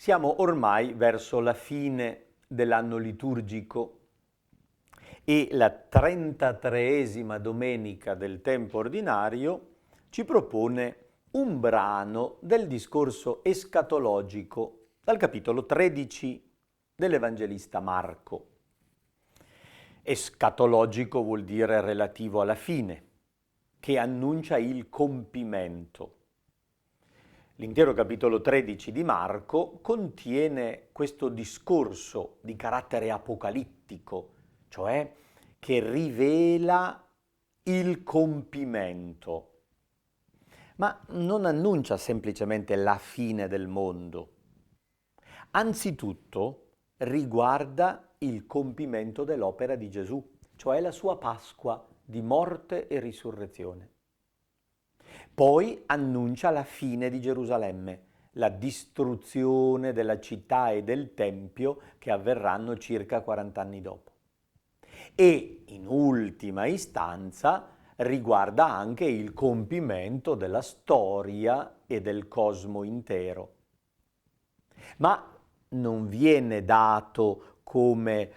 Siamo ormai verso la fine dell'anno liturgico e la 33esima domenica del tempo ordinario ci propone un brano del discorso escatologico dal capitolo 13 dell'Evangelista Marco. Escatologico vuol dire relativo alla fine, che annuncia il compimento. L'intero capitolo 13 di Marco contiene questo discorso di carattere apocalittico, cioè che rivela il compimento, ma non annuncia semplicemente la fine del mondo. Anzitutto riguarda il compimento dell'opera di Gesù, cioè la sua Pasqua di morte e risurrezione. Poi annuncia la fine di Gerusalemme, la distruzione della città e del Tempio che avverranno circa 40 anni dopo. E in ultima istanza riguarda anche il compimento della storia e del cosmo intero. Ma non viene dato come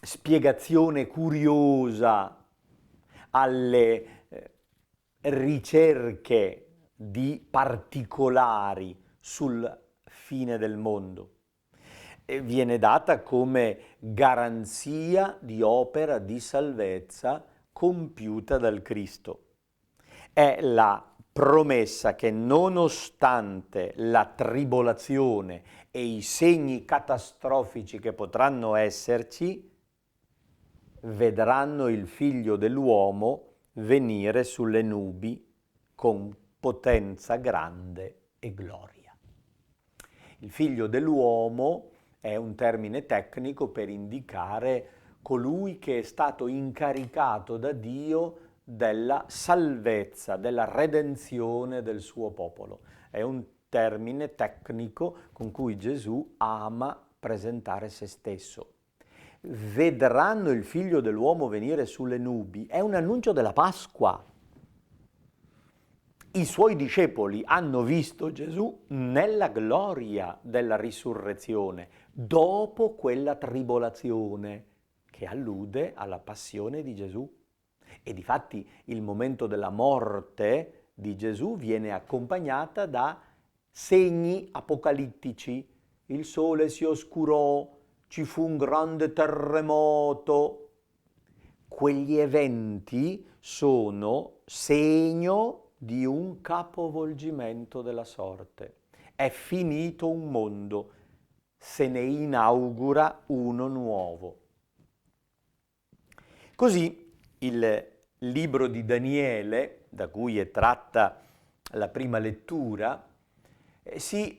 spiegazione curiosa alle ricerche di particolari sul fine del mondo. Viene data come garanzia di opera di salvezza compiuta dal Cristo. È la promessa che nonostante la tribolazione e i segni catastrofici che potranno esserci, vedranno il Figlio dell'uomo venire sulle nubi con potenza grande e gloria. Il Figlio dell'uomo è un termine tecnico per indicare colui che è stato incaricato da Dio della salvezza, della redenzione del suo popolo. È un termine tecnico con cui Gesù ama presentare se stesso. Vedranno il Figlio dell'uomo venire sulle nubi, è un annuncio della Pasqua. I suoi discepoli hanno visto Gesù nella gloria della risurrezione, dopo quella tribolazione che allude alla passione di Gesù. E difatti il momento della morte di Gesù viene accompagnata da segni apocalittici. Il sole si oscurò, ci fu un grande terremoto. Quegli eventi sono segno di un capovolgimento della sorte. È finito un mondo, se ne inaugura uno nuovo. Così il libro di Daniele, da cui è tratta la prima lettura, si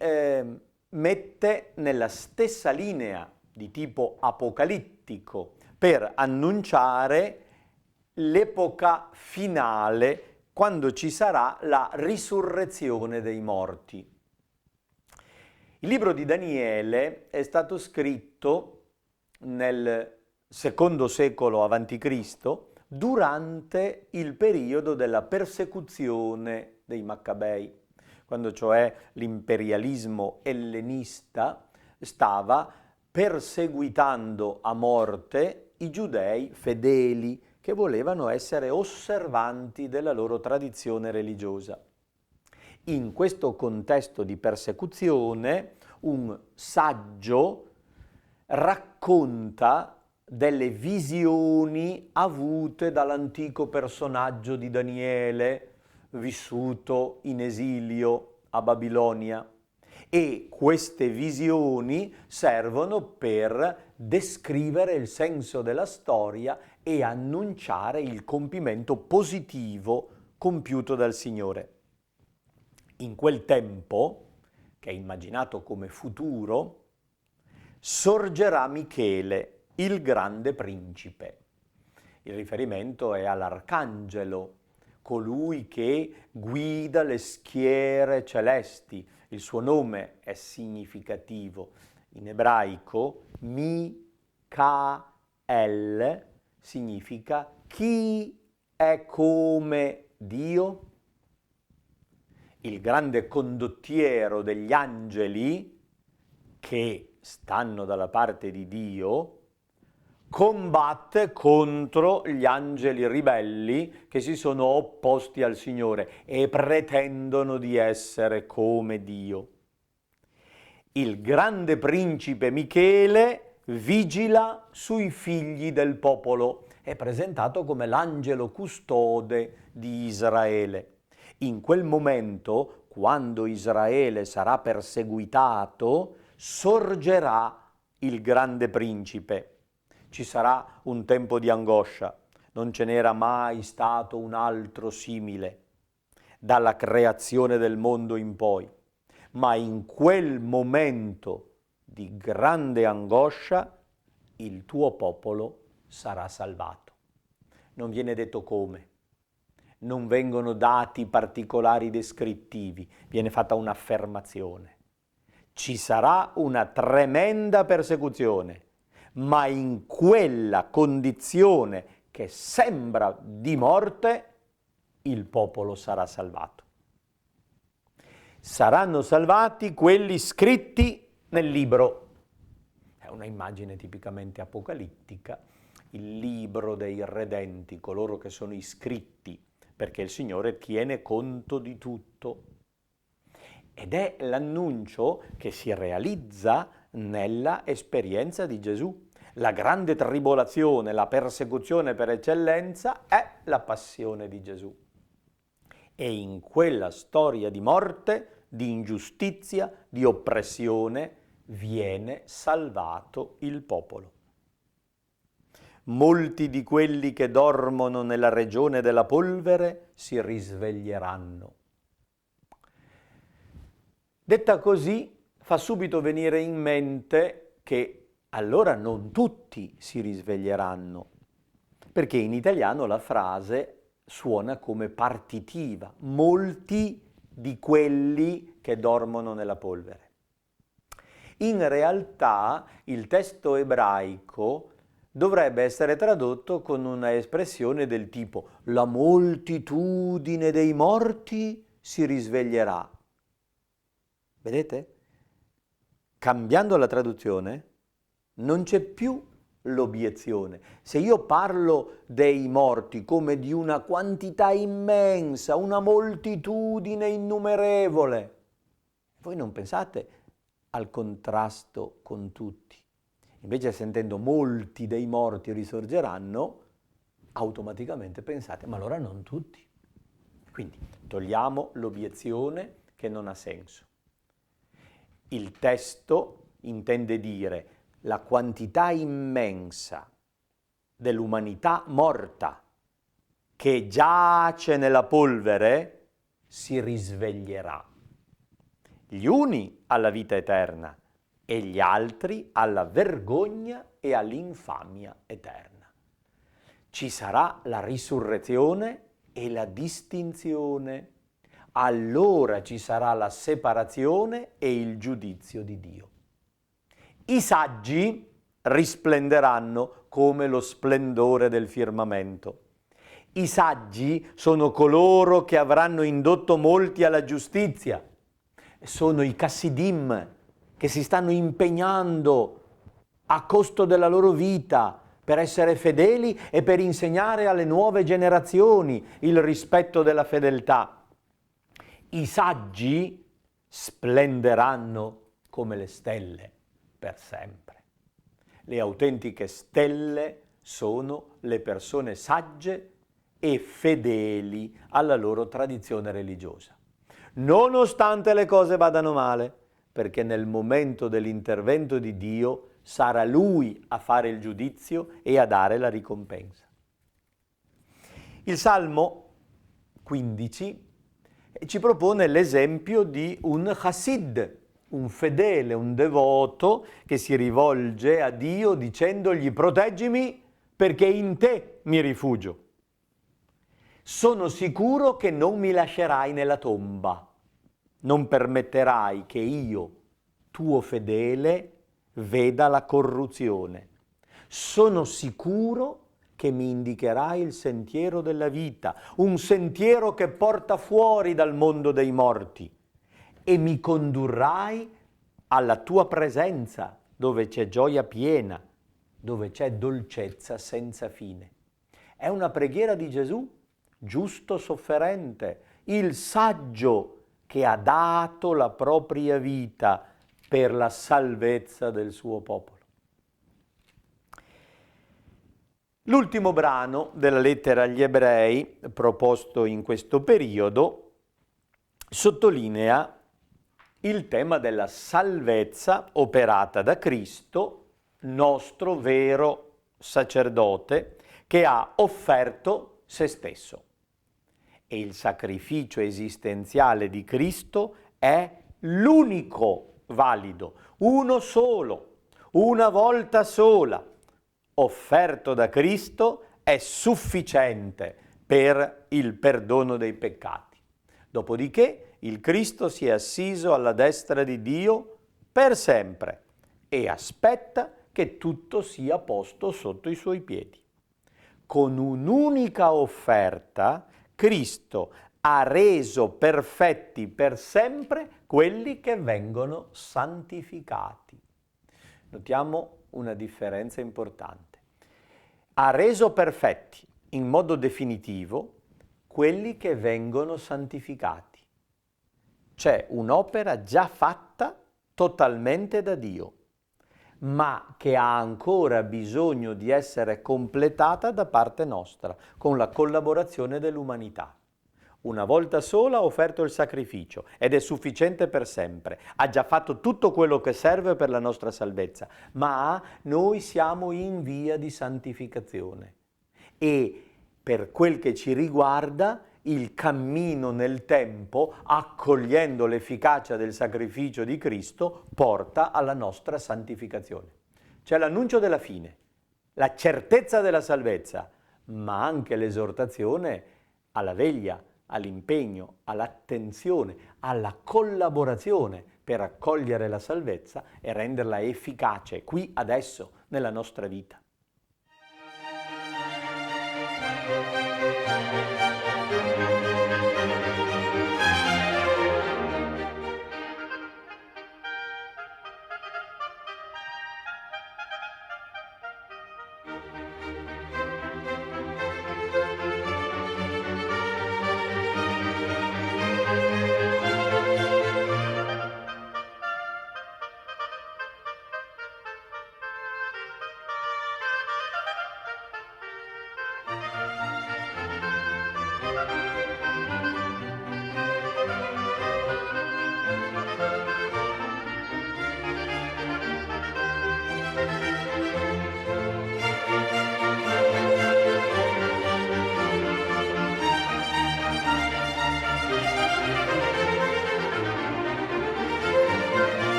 mette nella stessa linea di tipo apocalittico per annunciare l'epoca finale quando ci sarà la risurrezione dei morti. Il libro di Daniele è stato scritto nel secondo secolo a.C., durante il periodo della persecuzione dei Maccabei, quando cioè l'imperialismo ellenista stava perseguitando a morte i giudei fedeli che volevano essere osservanti della loro tradizione religiosa. In questo contesto di persecuzione, un saggio racconta delle visioni avute dall'antico personaggio di Daniele, vissuto in esilio a Babilonia. E queste visioni servono per descrivere il senso della storia e annunciare il compimento positivo compiuto dal Signore. In quel tempo, che è immaginato come futuro, sorgerà Michele, il grande principe. Il riferimento è all'arcangelo, colui che guida le schiere celesti. Il suo nome è significativo. In ebraico, Micael significa chi è come Dio. Il grande condottiero degli angeli che stanno dalla parte di Dio, combatte contro gli angeli ribelli che si sono opposti al Signore e pretendono di essere come Dio. Il grande principe Michele vigila sui figli del popolo, è presentato come l'angelo custode di Israele. In quel momento, quando Israele sarà perseguitato, sorgerà il grande principe. Ci sarà un tempo di angoscia, non ce n'era mai stato un altro simile, dalla creazione del mondo in poi. Ma in quel momento di grande angoscia il tuo popolo sarà salvato. Non viene detto come, non vengono dati particolari descrittivi, viene fatta un'affermazione. Ci sarà una tremenda persecuzione, ma in quella condizione che sembra di morte, il popolo sarà salvato. Saranno salvati quelli scritti nel libro. È una immagine tipicamente apocalittica, il libro dei redenti, coloro che sono iscritti, perché il Signore tiene conto di tutto. Ed è l'annuncio che si realizza nella esperienza di Gesù. La grande tribolazione, la persecuzione per eccellenza è la passione di Gesù. E in quella storia di morte, di ingiustizia, di oppressione, viene salvato il popolo. Molti di quelli che dormono nella regione della polvere si risveglieranno. Detta così, fa subito venire in mente che allora non tutti si risveglieranno, perché in italiano la frase suona come partitiva, molti di quelli che dormono nella polvere. In realtà il testo ebraico dovrebbe essere tradotto con una espressione del tipo la moltitudine dei morti si risveglierà. Vedete? Cambiando la traduzione non c'è più l'obiezione. Se io parlo dei morti come di una quantità immensa, una moltitudine innumerevole, voi non pensate al contrasto con tutti. Invece sentendo molti dei morti risorgeranno, automaticamente pensate, ma allora non tutti. Quindi togliamo l'obiezione che non ha senso. Il testo intende dire la quantità immensa dell'umanità morta che giace nella polvere si risveglierà. Gli uni alla vita eterna e gli altri alla vergogna e all'infamia eterna. Ci sarà la risurrezione e la distinzione. Allora ci sarà la separazione e il giudizio di Dio. I saggi risplenderanno come lo splendore del firmamento. I saggi sono coloro che avranno indotto molti alla giustizia. Sono i Chassidim che si stanno impegnando a costo della loro vita per essere fedeli e per insegnare alle nuove generazioni il rispetto della fedeltà. I saggi splenderanno come le stelle per sempre. Le autentiche stelle sono le persone sagge e fedeli alla loro tradizione religiosa, nonostante le cose vadano male, perché nel momento dell'intervento di Dio sarà Lui a fare il giudizio e a dare la ricompensa. Il Salmo 15 ci propone l'esempio di un chassid, un fedele, un devoto che si rivolge a Dio dicendogli proteggimi perché in te mi rifugio. Sono sicuro che non mi lascerai nella tomba, non permetterai che io, tuo fedele, veda la corruzione. Sono sicuro che mi indicherai il sentiero della vita, un sentiero che porta fuori dal mondo dei morti, e mi condurrai alla tua presenza, dove c'è gioia piena, dove c'è dolcezza senza fine. È una preghiera di Gesù, giusto sofferente, il saggio che ha dato la propria vita per la salvezza del suo popolo. L'ultimo brano della lettera agli Ebrei, proposto in questo periodo, sottolinea il tema della salvezza operata da Cristo, nostro vero sacerdote, che ha offerto se stesso. E il sacrificio esistenziale di Cristo è l'unico valido, uno solo, una volta sola, offerto da Cristo, è sufficiente per il perdono dei peccati. Dopodiché il Cristo si è assiso alla destra di Dio per sempre e aspetta che tutto sia posto sotto i suoi piedi. Con un'unica offerta, Cristo ha reso perfetti per sempre quelli che vengono santificati. Notiamo una differenza importante. Ha reso perfetti in modo definitivo quelli che vengono santificati. C'è un'opera già fatta totalmente da Dio, ma che ha ancora bisogno di essere completata da parte nostra, con la collaborazione dell'umanità. Una volta sola ha offerto il sacrificio ed è sufficiente per sempre. Ha già fatto tutto quello che serve per la nostra salvezza, ma noi siamo in via di santificazione. E per quel che ci riguarda, il cammino nel tempo, accogliendo l'efficacia del sacrificio di Cristo, porta alla nostra santificazione. C'è l'annuncio della fine, la certezza della salvezza, ma anche l'esortazione alla veglia, all'impegno, all'attenzione, alla collaborazione per accogliere la salvezza e renderla efficace qui, adesso, nella nostra vita.